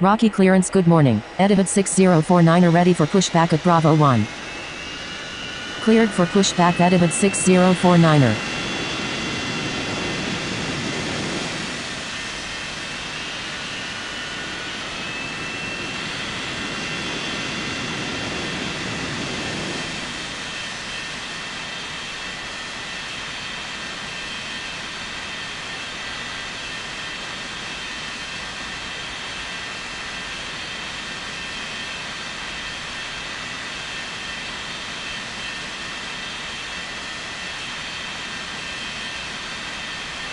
Rocky clearance. Good morning. Etihad 6049er ready for pushback at Bravo 1. Cleared for pushback. Etihad 6049er.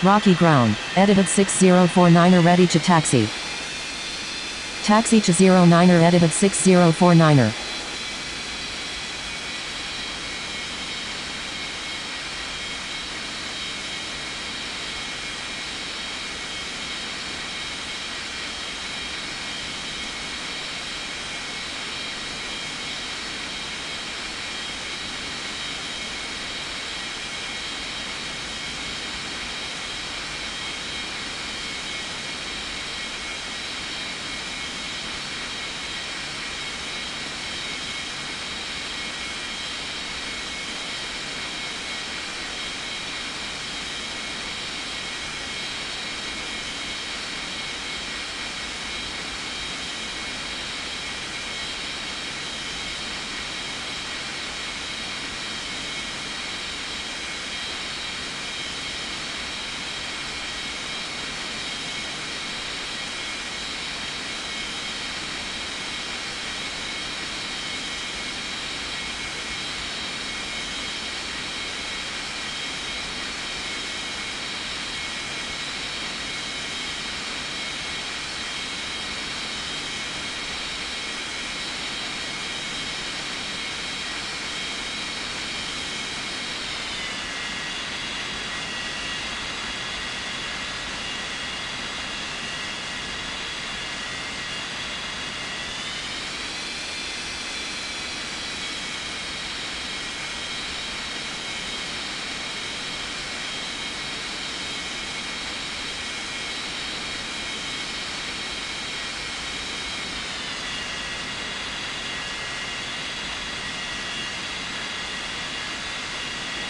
Rocky ground. Etihad 6049er ready to taxi. Taxi to 09er. Etihad 6049er.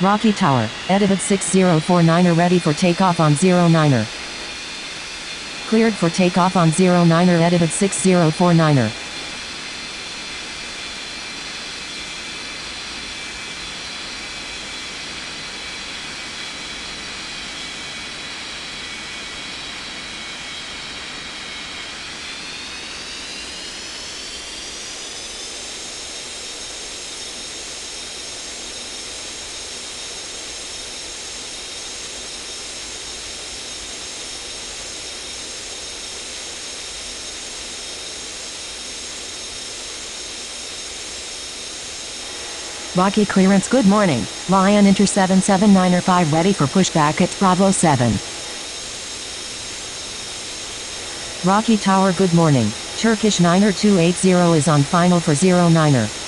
Rocky Tower. Etihad 6049er ready for takeoff on 09er. Cleared for takeoff on 09er. Etihad 6049er. Rocky clearance. Good morning. Lion Inter 779er 5 ready for pushback at Bravo 7. Rocky Tower. Good morning. Turkish 9er 280 is on final for 09er.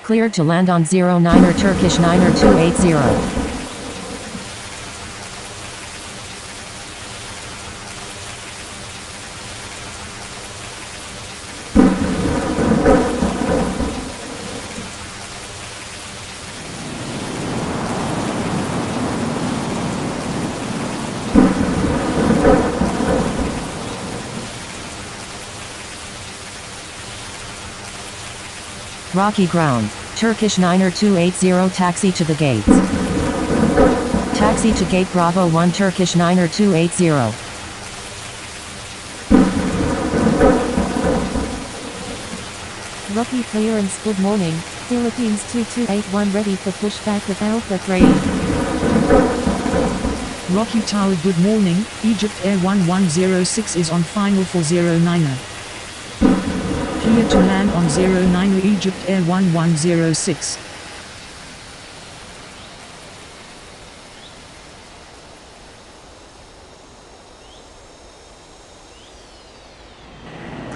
Cleared to land on 09er. Turkish 9er 280. Rocky ground. Turkish 9er 280 taxi to the gates. Taxi to gate Bravo 1. Turkish 9er 280. Rocky clearance. Good morning. Philippines 2281 ready for pushback with Alpha 3. Rocky Tower. Good morning. Egyptair 1106 is on final for 09er. Clear to land on 09er. Egyptair 1106.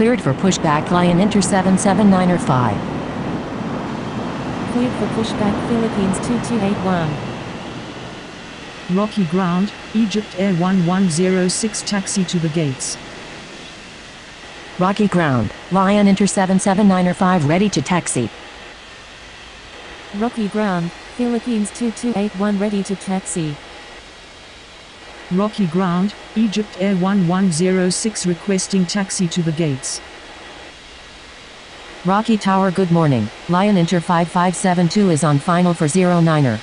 Cleared for pushback Lion Inter 779er 5. Cleared for pushback Philippines 2281. Rocky ground, Egyptair 1106 taxi to the gates. Rocky ground, Lion Inter 779er 5 ready to taxi. Rocky ground, Philippines 2281 ready to taxi. Rocky ground, Egyptair 1106 requesting taxi to the gates. Rocky Tower good morning, Lion Inter 5572 is on final for 09er.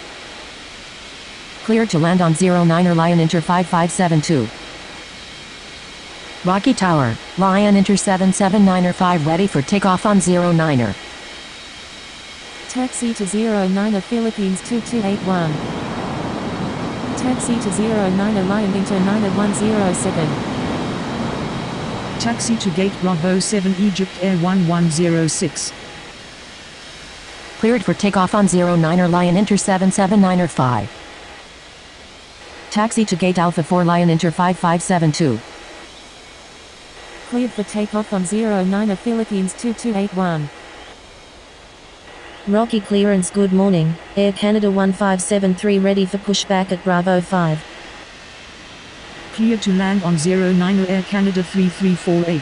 Cleared to land on 09er Lion Inter 5572. Rocky Tower, Lion Inter 779er 5 ready for takeoff on 09er. Taxi to 09er Philippines 2281. Taxi to 09er Lion Inter 9107. Taxi to gate Bravo 7 Egyptair 1106. Cleared for takeoff on 09er Lion Inter 779er 5. Taxi to gate Alpha 4 Lion Inter 5572. Cleared for takeoff on 09er Philippines 2281. Rocky clearance good morning, Air Canada 1573 ready for pushback at Bravo 5. Clear to land on 09er Air Canada 3348.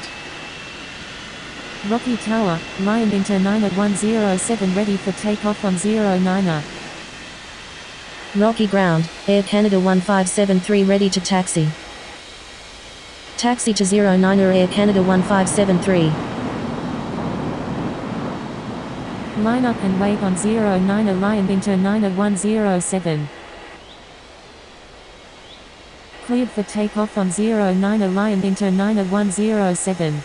Rocky Tower, Lion Inter 9107 ready for takeoff on 09er. Rocky ground, Air Canada 1573 ready to taxi. Taxi to 09er Air Canada 1573. Line up and wait on 09er Lion Inter 9107. Cleared for takeoff on 09er Lion Inter 9107.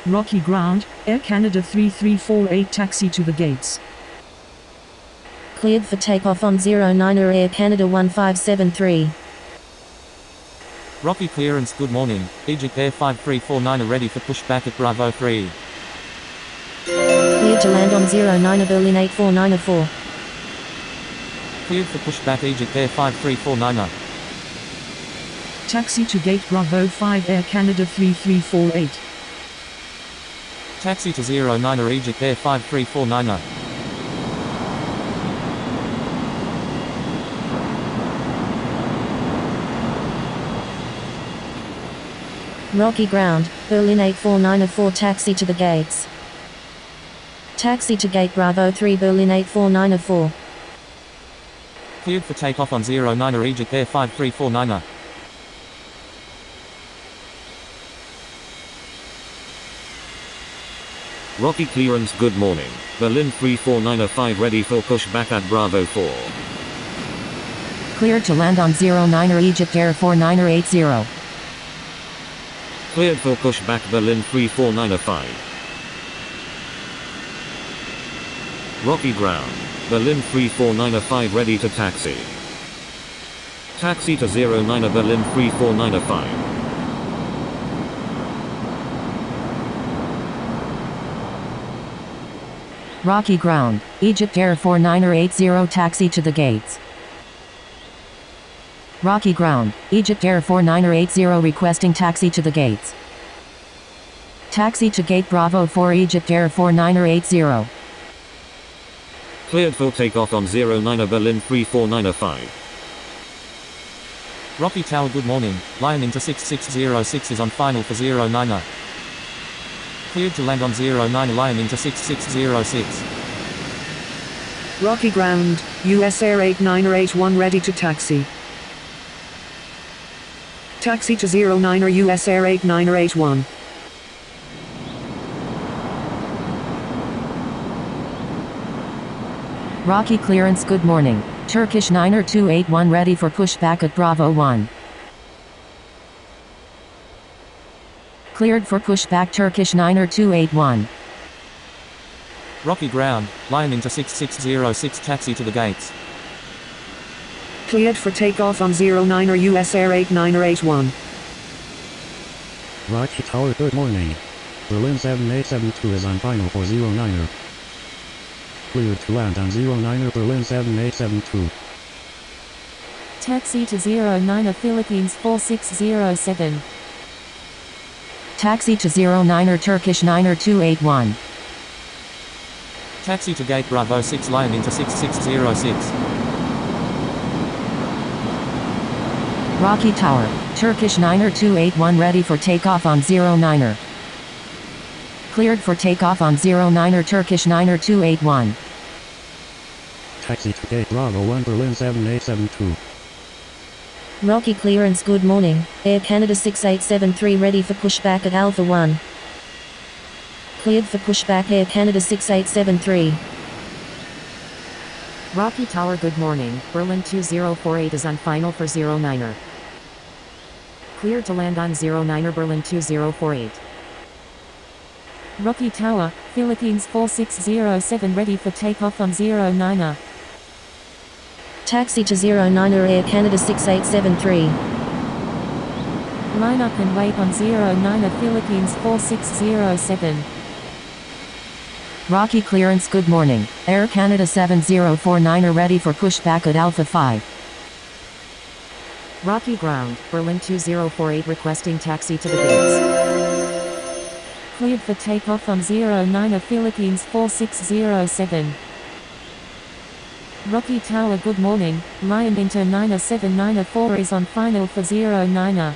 Rocky ground, Air Canada 3348 taxi to the gates. Cleared for takeoff on 09er Air Canada 1573. Rocky clearance good morning, Egyptair 5349 are ready for pushback at Bravo 3. Cleared to land on 09er Berlin 8494. Cleared for pushback Egyptair 5349er. Taxi to gate Bravo 5 Air Canada 3348. Taxi to 09er Egyptair 5349er. Rocky ground, Berlin 8494 taxi to the gates. Taxi to gate Bravo 3 Berlin 8494. Cleared for takeoff on 09er Egyptair 5349er. Rocky clearance good morning, Berlin 3495 ready for pushback at Bravo 4. Cleared to land on 09er Egyptair 4980. Cleared for pushback Berlin 3495. Rocky ground, Berlin 3495 ready to taxi. Taxi to 09er Berlin 3495. Rocky ground, Egyptair 4980 taxi to the gates. Rocky ground, Egyptair 4980 requesting taxi to the gates. Taxi to gate Bravo 4 Egyptair 4980. Cleared for takeoff on 09er Berlin 3495. Rocky Tower good morning, Lion Inter 6606 is on final for 09er. Cleared to land on 09er Lion Inter 6606. Rocky ground, US Air 8981 ready to taxi. Taxi to 09er US Air 8981. Rocky clearance good morning, Turkish 9er 281 ready for pushback at Bravo 1. Cleared for pushback Turkish 9er 281. Rocky ground, Lion Inter 6606 taxi to the gates. Cleared for takeoff on 09er US Air 8981. Rocky Tower good morning, Berlin 7872 is on final for 09er. Cleared to land on 09er Berlin 7872. Taxi to 09er Philippines 4607. Taxi to 09er Turkish 9er 281. Taxi to gate Bravo 6 Lion into 6606. Rocky Tower, Turkish 9er 281 ready for takeoff on 09er. Cleared for takeoff on 09er Turkish 9er 281. Taxi to gate Bravo 1 Berlin 7872. Rocky clearance, good morning, Air Canada 6873 ready for pushback at Alpha 1. Cleared for pushback Air Canada 6873. Rocky Tower, good morning, Berlin 2048 is on final for 09er. Cleared to land on 09er Berlin 2048. Rocky Tower, Philippines 4607 ready for takeoff on 09er. Taxi to 09er Air Canada 6873. Line up and wait on 09er Philippines 4607. Rocky clearance, good morning, Air Canada 7049er ready for pushback at Alpha 5. Rocky ground, Berlin 2048 requesting taxi to the gates. Cleared for takeoff on 09er Philippines 4607. Rocky Tower, good morning, Lion Inter 97994 is on final for 09er.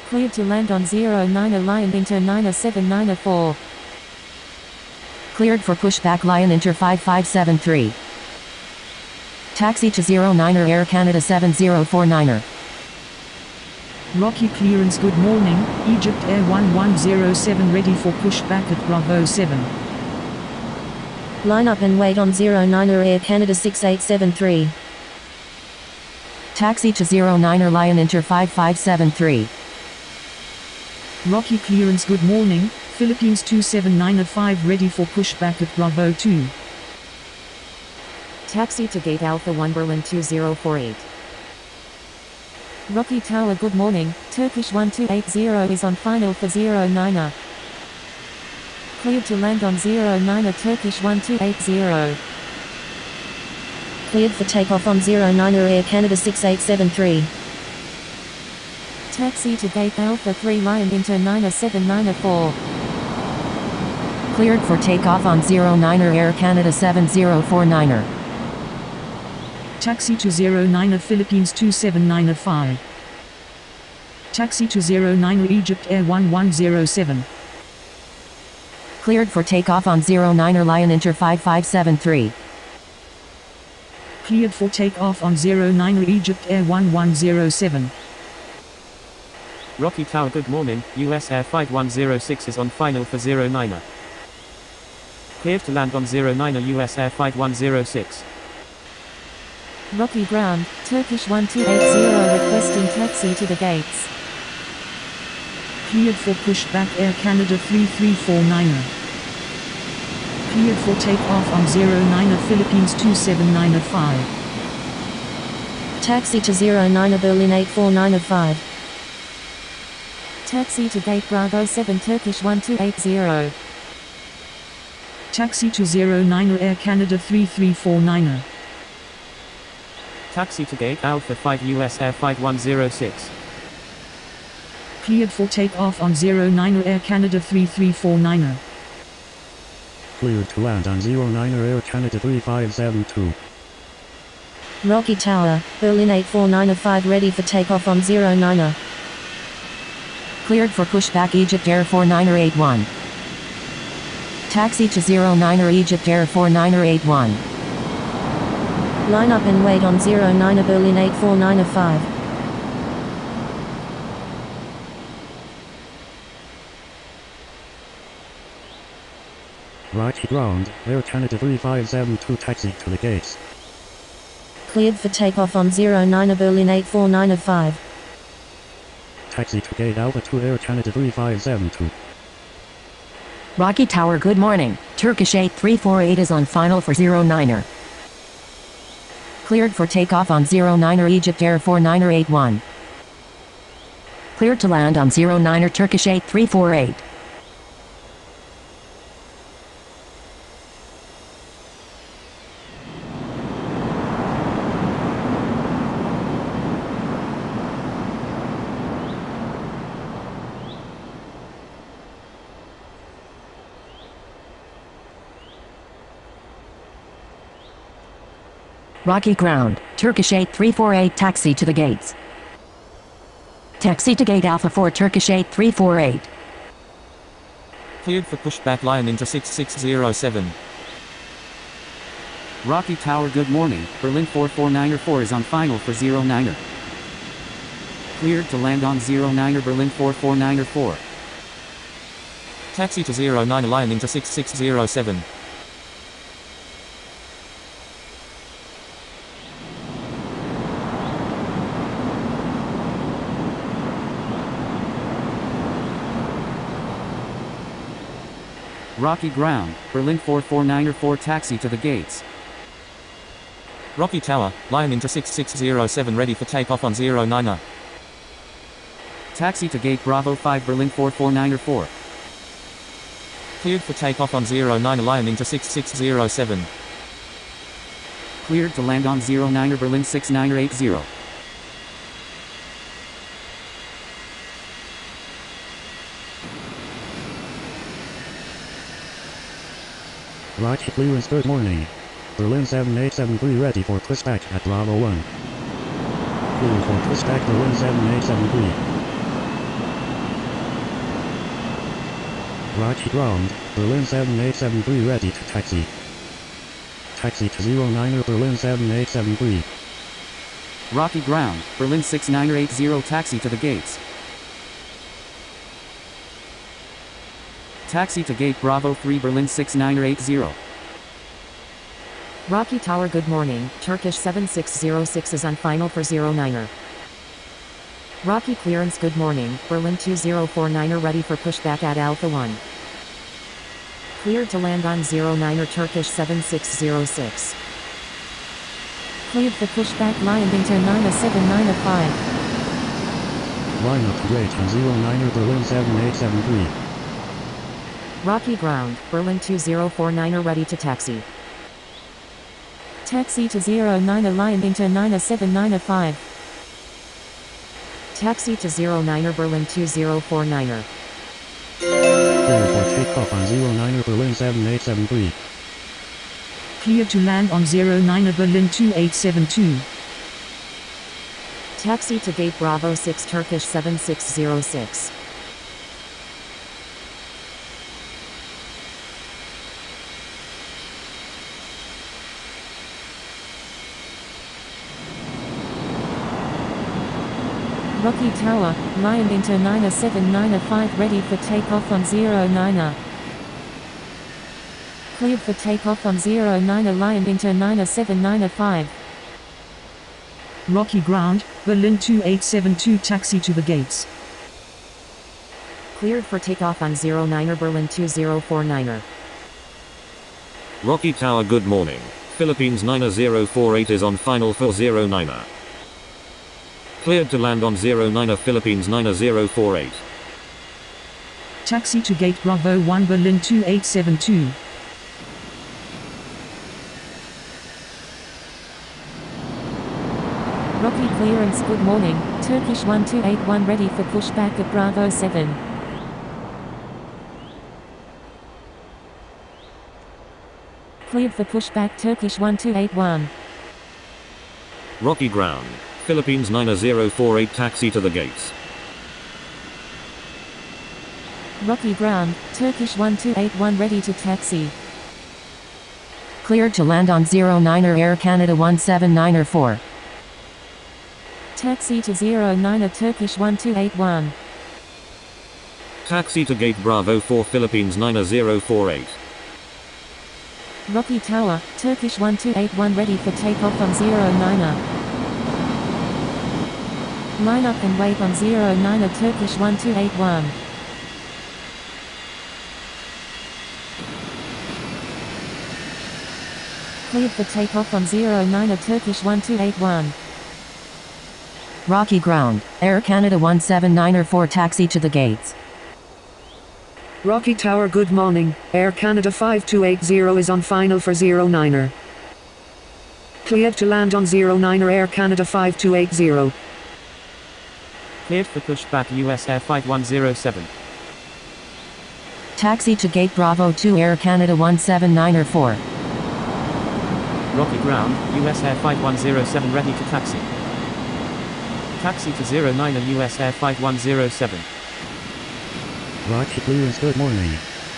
Cleared to land on 09er Lion Inter 97994. Cleared for pushback Lion Inter 5573. Taxi to 09er Air Canada 7049er. Rocky clearance, good morning, Egyptair 1107 ready for pushback at Bravo 7. Line up and wait on 09er Air Canada 6873. Taxi to 09er Lion Inter 5573. Rocky clearance, good morning, Philippines 27905 ready for pushback at Bravo 2. Taxi to gate Alpha 1 Berlin 2048. Rocky Tower, good morning, Turkish 1280 is on final for 09er. Cleared to land on 09er Turkish 1280. Cleared for takeoff on 09er Air Canada 6873. Taxi to gate Alpha 3 Lion Inter 97994. Cleared for takeoff on 09er Air Canada 7049er. Taxi to 09er Philippines 27905. Taxi to 09er Egyptair 1107. Cleared for takeoff on 09er Lion Inter 5573. Cleared for takeoff on 09er Egyptair 1107. Rocky Tower, good morning, US Air 5106 is on final for 09er. Cleared to land on 09er US Air 5106. Rocky ground, Turkish 1280 requesting taxi to the gates. Cleared for pushback Air Canada 3349er. Cleared for takeoff on 09er Philippines 27905. Taxi to 09er Berlin 84905. Taxi to gate Bravo 7 Turkish 1280. Taxi to 09er Air Canada 3349er. Taxi to gate Alpha 5 US Air 5106. Cleared for takeoff on 09er Air Canada 3349er. Cleared to land on 09er Air Canada 3572. Rocky Tower, Berlin 84905 ready for takeoff on 09er. Cleared for pushback Egyptair 49er81. Taxi to 09er Egyptair 49er81. Line up and wait on 09er Berlin 84905. Rocky ground, Air Canada 3572 taxi to the gates. Cleared for takeoff on 09er Berlin 84905. Taxi to gate Alpha 2 Air Canada 3572. Rocky Tower, good morning, Turkish 8348 is on final for 09er. Cleared for takeoff on 09er Egyptair 49er81. Cleared to land on 09er Turkish 8348. Rocky ground, Turkish 8348 taxi to the gates. Taxi to gate Alpha 4 Turkish 8348. Cleared for pushback line into 6607. Rocky Tower, good morning, Berlin 449er4 is on final for 09er. Cleared to land on 09er Berlin 449er4. Taxi to 09 line into 6607. Rocky ground, Berlin 449er4 taxi to the gates. Rocky Tower, line into 6607 ready for takeoff on 09er. Taxi to gate Bravo 5 Berlin 449er4. Cleared for takeoff on 09er line into 6607. Cleared to land on 09er Berlin 6980. Rocky clearance, good morning. Berlin 7873 ready for pushback at Bravo 1. Clear for pushback Berlin 7873. Rocky ground, Berlin 7873 ready to taxi. Taxi to 09er Berlin 7873. Rocky ground, Berlin 6980 taxi to the gates. Taxi to gate Bravo 3 Berlin 6980. Rocky Tower, good morning, Turkish 7606 is on final for 09er. Rocky clearance, good morning, Berlin 2049er ready for pushback at Alpha 1. Cleared to land on 09er Turkish 7606. Cleared for pushback line into 97905. Line up to gate on 09er Berlin 7873. Rocky ground, Berlin 2049er ready to taxi. Taxi to 09er line into 97905. Taxi to 09er Berlin 2049er. Clear for takeoff on 09er Berlin 7873. Clear to land on 09er Berlin 2872. Taxi to gate Bravo 6 Turkish 7606. Rocky Tower, line into 97905 ready for takeoff on 09er. Cleared for takeoff on 09er line into 97905. Rocky ground, Berlin 2872 taxi to the gates. Cleared for takeoff on 09er Berlin 2049er. Rocky Tower, good morning. Philippines 90048 is on final for 09er. Cleared to land on 09er Philippines 9048. Taxi to gate Bravo 1 Berlin 2872. Rocky clearance, good morning, Turkish 1281 ready for pushback at Bravo 7. Cleared for pushback Turkish 1281. Rocky ground, Philippines 9048 taxi to the gates. Rocky ground, Turkish 1281 ready to taxi. Cleared to land on 09er Air Canada 179er4. Taxi to 09er Turkish 1281. Taxi to gate Bravo 4 Philippines 9048. Rocky Tower, Turkish 1281 ready for takeoff on 09er. Line up and wait on 09er Turkish 1281. Cleared for takeoff on 09er Turkish 1281. Rocky ground, Air Canada 179er4 taxi to the gates. Rocky Tower, good morning, Air Canada 5280 is on final for 09er. Cleared to land on 09er Air Canada 5280. Cleared for pushback US Air Flight 107. Taxi to gate Bravo 2 Air Canada 179er4. Rocky ground, US Air Flight 107 ready to taxi. Taxi to 09er US Air Flight 107. Rocky clearance, good morning.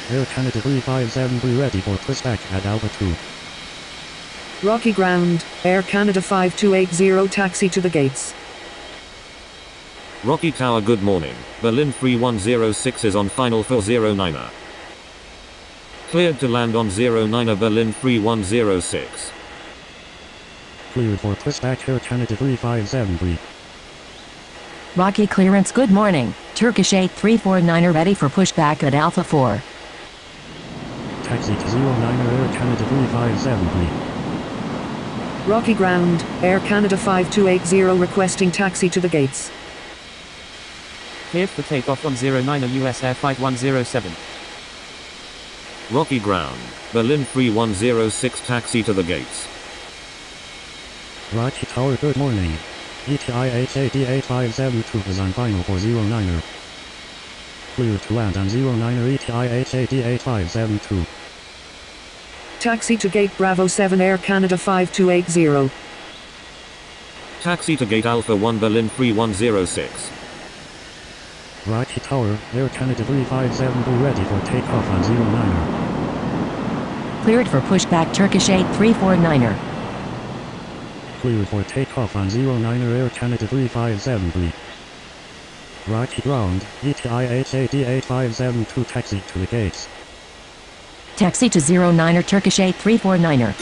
Air Canada 3573 ready for pushback at Alpha 2. Rocky ground, Air Canada 5280 taxi to the gates. Rocky Tower, good morning. Berlin 3106 is on final for 09er. Cleared to land on 09er Berlin 3106. Cleared for pushback Air Canada 3573. Rocky clearance, good morning. Turkish A321neo ready for pushback at Alpha 4. Taxi to 09er Air Canada 3573. Rocky ground, Air Canada 5280 requesting taxi to the gates. Cleared for takeoff on 09er US Air Flight 107. Rocky ground, Berlin 3106 taxi to the gates. Rocky Tower, good morning. Etihad 8572 is on final for 09er. Cleared to land on 09er Etihad 8572. Taxi to gate Bravo 7 Air Canada 5280. Taxi to gate Alpha 1 Berlin 3106. Rocky Tower, Air Canada 3572 ready for takeoff on 09er. Cleared for pushback Turkish A321neo. Cleared for takeoff on 09er Air Canada 3573. Rocky ground, Etihad 8572 taxi to the gates. Taxi to 09er Turkish A321neo.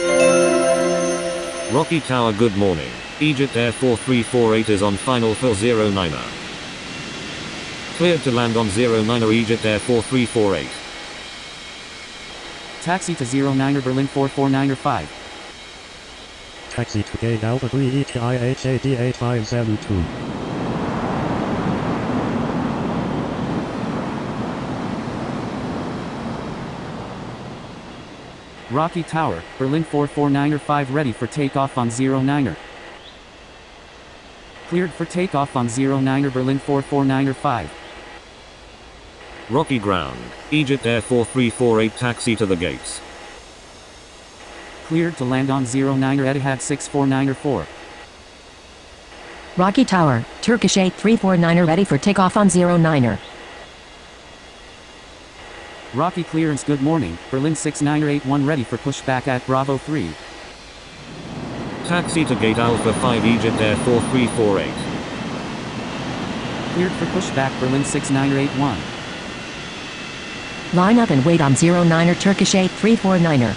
Rocky Tower, good morning. Egyptair 4348 is on final for 09er. Cleared to land on 09er Egyptair 4348. Taxi to 09er Berlin 449er 5. Taxi to gate Alpha 3 Etihad 8572. Rocky Tower, Berlin 449er 5 ready for takeoff on 09er. Cleared for takeoff on 09er Berlin 449er 5. Rocky ground, Egyptair 4348 taxi to the gates. Cleared to land on 09er Etihad 649er 4. Rocky Tower, Turkish A321neo ready for takeoff on 09er. Rocky clearance, good morning. Berlin 6981 ready for pushback at Bravo 3. Taxi to gate Alpha 5 Egyptair 4348. Cleared for pushback Berlin 6981. Line up and wait on 09er Turkish A321neo.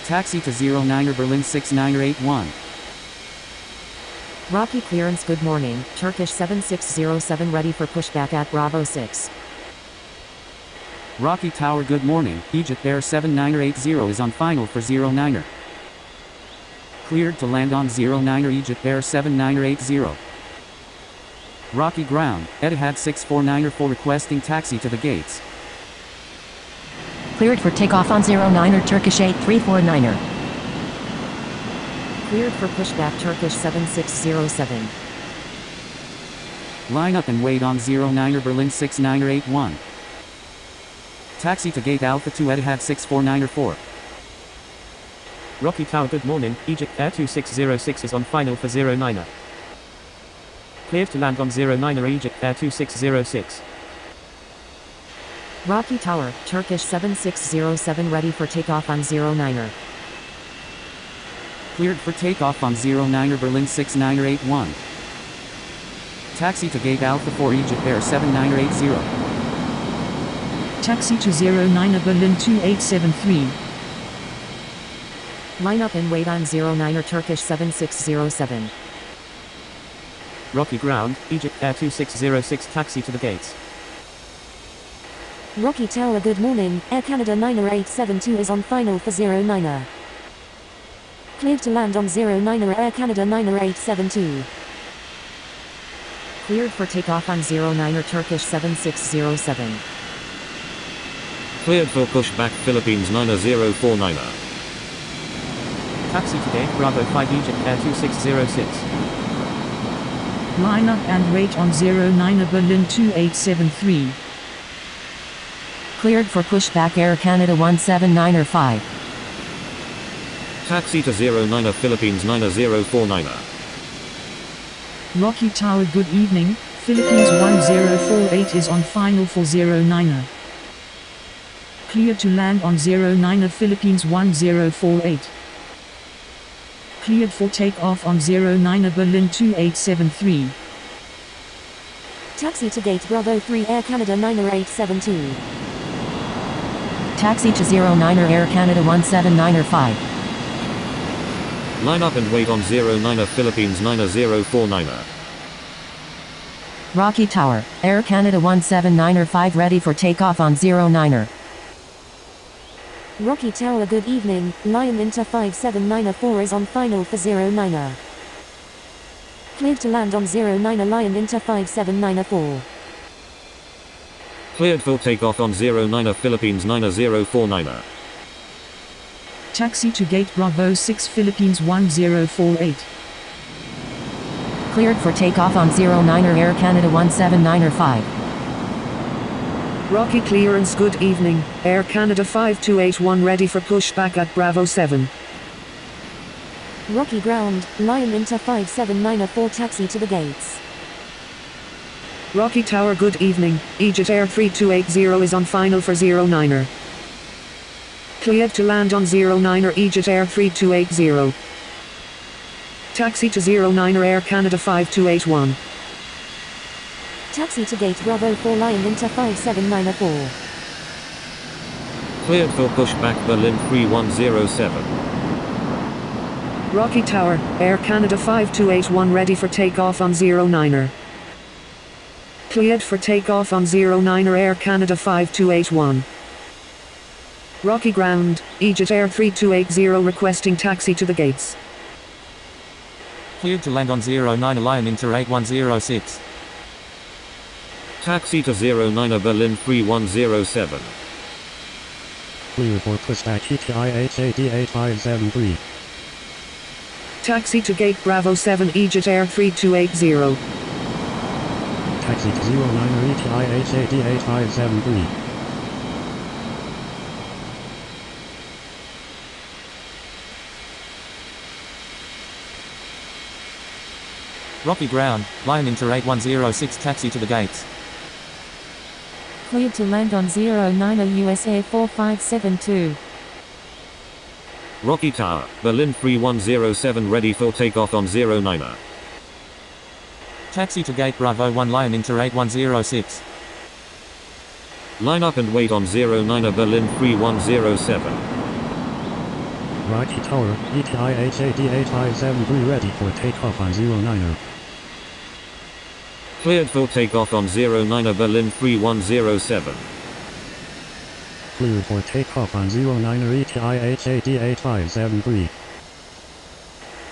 Taxi to 09er Berlin 6981. Rocky clearance, good morning. Turkish 7607 ready for pushback at Bravo 6. Rocky Tower, good morning. Egyptair 7980 is on final for 09er. Cleared to land on 09er Egyptair 7980. Rocky ground, Etihad 649er 4 requesting taxi to the gates. Cleared for takeoff on 09er Turkish A321neo. Cleared for pushback Turkish 7607. Line up and wait on 09er Berlin 6981. Taxi to gate Alpha 2 Etihad 649er 4. Rocky Tower, good morning. Egyptair 2606 is on final for 09er. Cleared to land on 09er Egyptair 2606. Rocky Tower, Turkish 7607 ready for takeoff on 09er. Cleared for takeoff on 09er Berlin 6981. Taxi to gate Alpha 4 Egyptair 7980. Taxi to 09er Berlin 2873. Line up and wait on 09er Turkish 7607. Rocky ground, Egyptair 2606 taxi to the gates. Rocky Tower, good morning. Air Canada 90872 is on final for 09er. Cleared to land on 09er Air Canada 90872. Cleared for takeoff on 09er Turkish 7607. Cleared for pushback Philippines 9049er. Taxi to gate Bravo 5 Egyptair 2606. Line up and wait on 09er Berlin 2873. Cleared for pushback Air Canada 179er 5. Taxi to 09er Philippines 9049er. Rocky Tower, good evening. Philippines 1048 is on final for 09er. Cleared to land on 09er Philippines 1048. Cleared for takeoff on 09er Berlin 2873. Taxi to gate Bravo 3 Air Canada 9872. Taxi to 09er Air Canada 179er5. Line up and wait on 09er Philippines 9049er. Rocky Tower, Air Canada 179er5 ready for takeoff on 09er. Rocky Tower, good evening. Lion Inter 579er4 is on final for 09er. Cleared to land on 09er Lion Inter 579er4. Cleared for takeoff on 09er Philippines 9049er. Taxi to gate Bravo 6 Philippines 1048. Cleared for takeoff on 09er Air Canada 179er5. Rocky clearance, good evening. Air Canada 5281 ready for pushback at Bravo 7. Rocky ground, Lion Inter 579er4 taxi to the gates. Rocky Tower, good evening. Egyptair 3280 is on final for 09er. Cleared to land on 09er Egyptair 3280. Taxi to 09er Air Canada 5281. Taxi to gate Bravo 4 Lion Inter 579er4. Cleared for pushback Berlin 3107. Rocky Tower, Air Canada 5281 ready for takeoff on 09er. Cleared for takeoff on 09er Air Canada 5281. Rocky ground, Egyptair 3280 requesting taxi to the gates. Cleared to land on 09er Lion Inter 8106. Taxi to 09er Berlin 3107. Clear for pushback Etihad 8573. Taxi to gate Bravo 7 Egyptair 3280. Taxi to 09er Etihad 8573. Rocky ground, Lion Inter 8106 taxi to the gates. Cleared to land on 09er US Air 4572. Rocky Tower, Berlin 3107 ready for takeoff on 09er. Taxi to gate Bravo 1 Lion Inter 8106. Line up and wait on 09er Berlin 3107. Rocky Tower, Etihad 8573 ready for takeoff on 09er. Cleared for takeoff on 09er Berlin 3107. Cleared for takeoff on 09er Etihad 8573.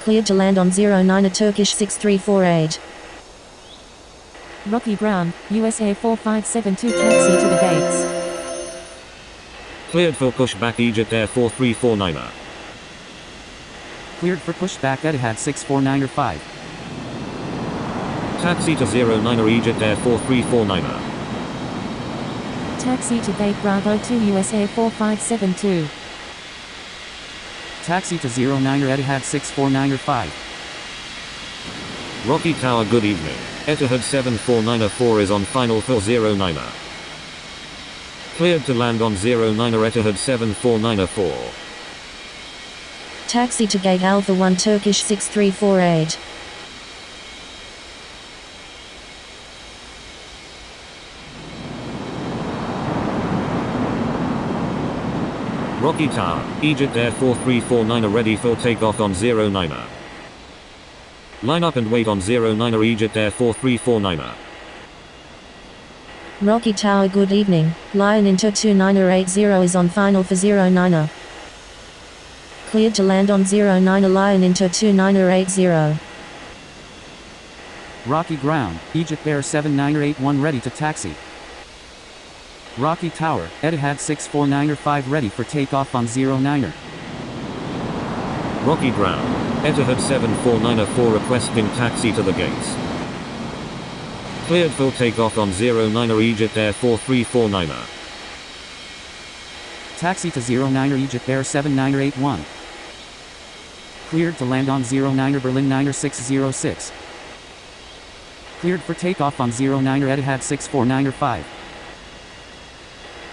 Cleared to land on 09er Turkish 6348. Rocky ground, US Air 4572 taxi to the gates. Cleared for pushback Egyptair 4349er. Cleared for pushback Etihad 649er5. Taxi to 09er Egyptair 4349er. Taxi to gate Bravo 2 US Air 4572. Taxi to 09er Etihad 649er5. Rocky Tower, good evening. Etihad 749er4 is on final for 09er. Cleared to land on 09er Etihad 749er4. Taxi to gate Alpha 1 Turkish 6348. Rocky Tower, Egyptair 4349er ready for takeoff on 09er. Line up and wait on 09er Egyptair 4349er. Rocky Tower, good evening. Lion Inter 2980 is on final for 09er. Cleared to land on 09er Lion Inter 2980. Rocky ground, Egyptair 7981 ready to taxi. Rocky Tower, Etihad 649er5 ready for takeoff on 09er. Rocky ground, Etihad 749er4 requesting taxi to the gates. Cleared for takeoff on 09er Egyptair 4349er. Taxi to 09er Egyptair 7981. Cleared to land on 09er Berlin 9er 606. Cleared for takeoff on 09er Etihad 649er 5.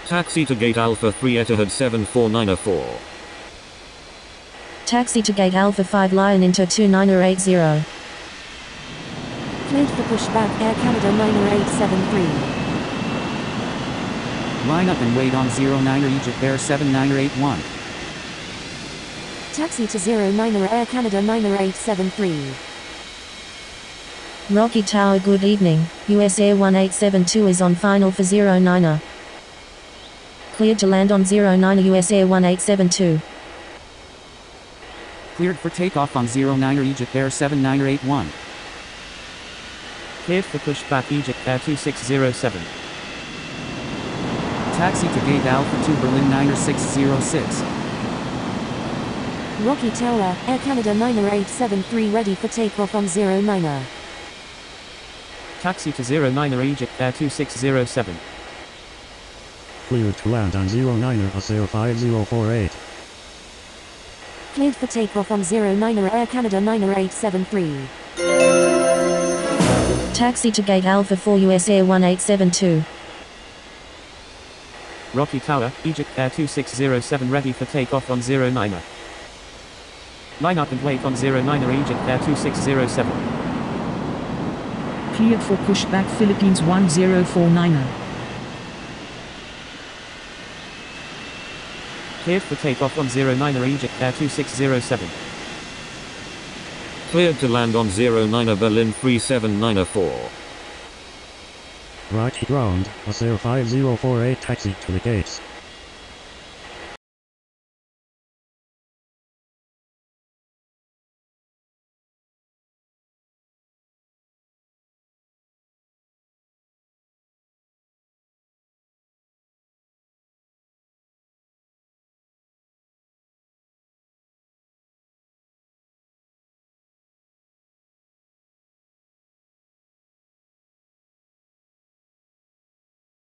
Taxi to gate Alpha 3 Etihad 749er 4. Taxi to gate Alpha 5 Lion Inter 2980. Cleared for pushback Air Canada 9er 873. Line up and wait on 09er Egyptair 79er 81. Taxi to 09er Air Canada 9er 873. Rocky Tower good evening, US Air 1872 is on final for 09er. Cleared to land on 09er US Air 1872. Cleared for takeoff on 09er Egyptair 79er 81. Cleared for pushback Egyptair 2607. Taxi to gate Alpha 2 Berlin 9er 606. Rocky Tower, Air Canada 9er 873 ready for takeoff on 09er. Taxi to 09er Egyptair 2607. Cleared to land on 09er Air 5048. Cleared for takeoff on 09er Air Canada 9er 873. Taxi to gate Alpha 4 US Air 1872. Rocky Tower, Egyptair 2607 ready for takeoff on 09er. Line up and wait on 09er Egyptair 2607. Cleared for pushback Philippines 1049er. Cleared for takeoff on 09er Egyptair 2607. Cleared to land on 09er Berlin 379er 4. Rocky ground, Air 5048 taxi to the gates.